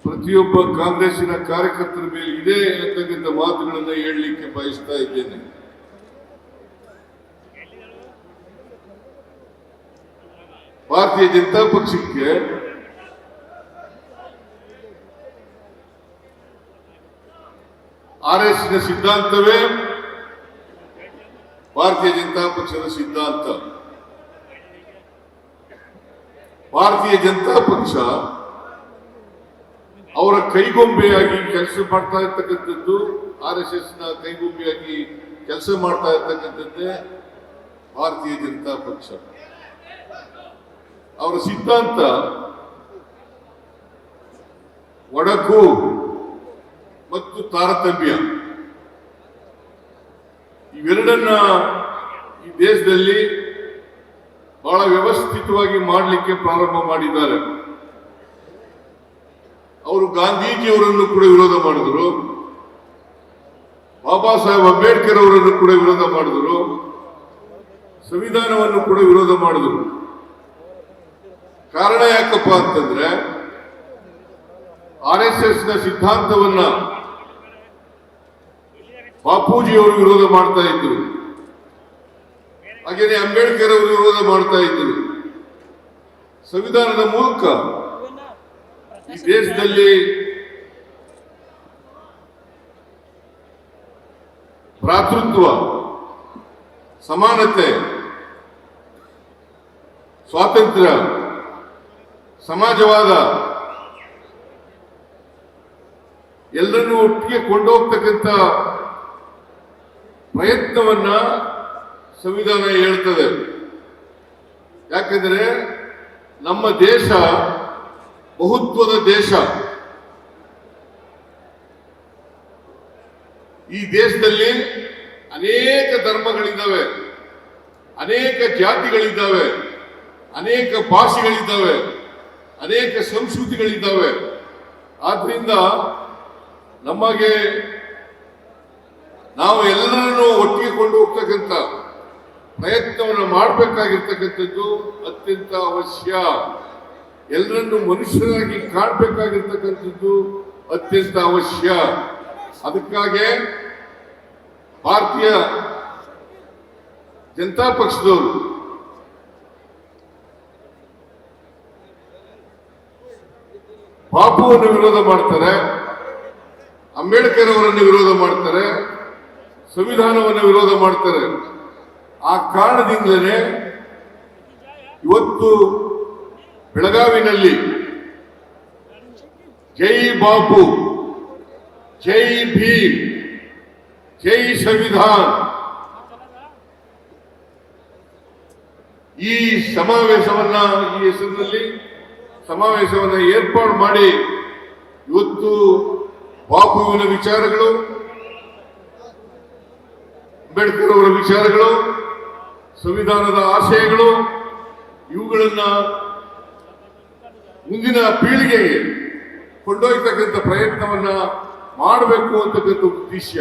ಪ್ರತಿಯೊಬ್ಬ ಕಾಂಗ್ರೆಸ್ಸಿನ ಕಾರ್ಯಕರ್ತರ ಮೇಲೆ ಇದೆ ಅಂತಕ್ಕಂಥ ಮಾತುಗಳನ್ನು ಹೇಳಲಿಕ್ಕೆ ಬಯಸ್ತಾ ಇದ್ದೇನೆ. ಭಾರತೀಯ ಜನತಾ ಪಕ್ಷಕ್ಕೆ ಆರ್ಎಸ್ನ ಸಿದ್ಧಾಂತವೇ ಭಾರತೀಯ ಜನತಾ ಪಕ್ಷದ ಸಿದ್ಧಾಂತ. ಭಾರತೀಯ ಜನತಾ ಪಕ್ಷ ಅವರ ಕೈಗೊಂಬೆಯಾಗಿ ಕೆಲಸ ಮಾಡ್ತಾ ಇರ್ತಕ್ಕಂಥದ್ದು, RSS ನ ಕೈಗೊಂಬೆಯಾಗಿ ಕೆಲಸ ಮಾಡ್ತಾ ಇರ್ತಕ್ಕಂಥದ್ದೇ ಭಾರತೀಯ ಜನತಾ ಪಕ್ಷ. ಅವರ ಸಿದ್ಧಾಂತ ಒಡಕು ಮತ್ತು ತಾರತಮ್ಯ, ಇವೆರಡನ್ನ ಈ ದೇಶದಲ್ಲಿ ಬಹಳ ವ್ಯವಸ್ಥಿತವಾಗಿ ಮಾಡಲಿಕ್ಕೆ ಪ್ರಾರಂಭ ಮಾಡಿದ್ದಾರೆ. ಅವರು ಗಾಂಧೀಜಿಯವರನ್ನು ಕೂಡ ವಿರೋಧ ಮಾಡಿದರು, ಬಾಬಾ ಸಾಹೇಬ್ ಅಂಬೇಡ್ಕರ್ ಅವರನ್ನು ಕೂಡ ವಿರೋಧ ಮಾಡಿದರು, ಸಂವಿಧಾನವನ್ನು ಕೂಡ ವಿರೋಧ ಮಾಡಿದರು. ಕಾರಣ ಯಾಕಪ್ಪ ಅಂತಂದ್ರೆ RSS ನ ಸಿದ್ಧಾಂತವನ್ನ ಬಾಪೂಜಿಯವರು ವಿರೋಧ ಮಾಡ್ತಾ ಇದ್ರು, ಹಾಗೆಯೇ ಅಂಬೇಡ್ಕರ್ ಅವರು ವಿರೋಧ ಮಾಡ್ತಾ ಇದ್ರು. ಸಂವಿಧಾನದ ಮೂಲಕ ಈ ದೇಶದಲ್ಲಿ ಭ್ರಾತೃತ್ವ, ಸಮಾನತೆ, ಸ್ವಾತಂತ್ರ್ಯ, ಸಮಾಜವಾದ ಎಲ್ಲರನ್ನೂ ಒಟ್ಟಿಗೆ ಕೊಂಡೋಗ್ತಕ್ಕಂಥ ಪ್ರಯತ್ನವನ್ನ ಸಂವಿಧಾನ ಹೇಳ್ತದೆ. ಯಾಕಂದ್ರೆ ನಮ್ಮ ದೇಶ ಬಹುತ್ವದ ದೇಶ. ಈ ದೇಶದಲ್ಲಿ ಅನೇಕ ಧರ್ಮಗಳಿದ್ದಾವೆ, ಅನೇಕ ಜಾತಿಗಳಿದ್ದಾವೆ, ಅನೇಕ ಭಾಷೆಗಳಿದ್ದಾವೆ, ಅನೇಕ ಸಂಸ್ಕೃತಿಗಳಿದ್ದಾವೆ. ಆದ್ರಿಂದ ನಮಗೆ ನಾವು ಎಲ್ಲರನ್ನೂ ಒಟ್ಟಿಗೆ ಕೊಂಡು ಹೋಗ್ತಕ್ಕಂಥ ಪ್ರಯತ್ನವನ್ನು ಮಾಡಬೇಕಾಗಿರ್ತಕ್ಕಂಥದ್ದು ಅತ್ಯಂತ ಅವಶ್ಯ. ಎಲ್ಲರನ್ನು ಮನುಷ್ಯರಾಗಿ ಕಾಣಬೇಕಾಗಿರ್ತಕ್ಕಂಥದ್ದು ಅತ್ಯಂತ ಅವಶ್ಯ. ಅದಕ್ಕಾಗಿ ಭಾರತೀಯ ಜನತಾ ಪಕ್ಷದವರು ಬಾಪುವನ್ನು ವಿರೋಧ ಮಾಡ್ತಾರೆ, ಅಂಬೇಡ್ಕರ್ ಅವರನ್ನು ವಿರೋಧ ಮಾಡ್ತಾರೆ, ಸಂವಿಧಾನವನ್ನು ವಿರೋಧ ಮಾಡ್ತಾರೆ. ಆ ಕಾರಣದಿಂದಲೇ ಇವತ್ತು ಬೆಳಗಾವಿನಲ್ಲಿ ಜೈ ಬಾಪು, ಜೈ ಭೀಮ್, ಜೈ ಸಂವಿಧಾನ್ ಈ ಸಮಾವೇಶವನ್ನ, ಈ ಹೆಸರಿನಲ್ಲಿ ಸಮಾವೇಶವನ್ನ ಏರ್ಪಾಡು ಮಾಡಿ ಇವತ್ತು ಬಾಪುವಿನ ವಿಚಾರಗಳು, ಅಂಬೇಡ್ಕರ್ ಅವರ ವಿಚಾರಗಳು, ಸಂವಿಧಾನದ ಆಶಯಗಳು ಇವುಗಳನ್ನ ಮುಂದಿನ ಪೀಳಿಗೆಗೆ ಕೊಂಡೊಯ್ತಕ್ಕಂಥ ಪ್ರಯತ್ನವನ್ನ ಮಾಡಬೇಕು ಅಂತಕ್ಕಂಥ ಉದ್ದೇಶ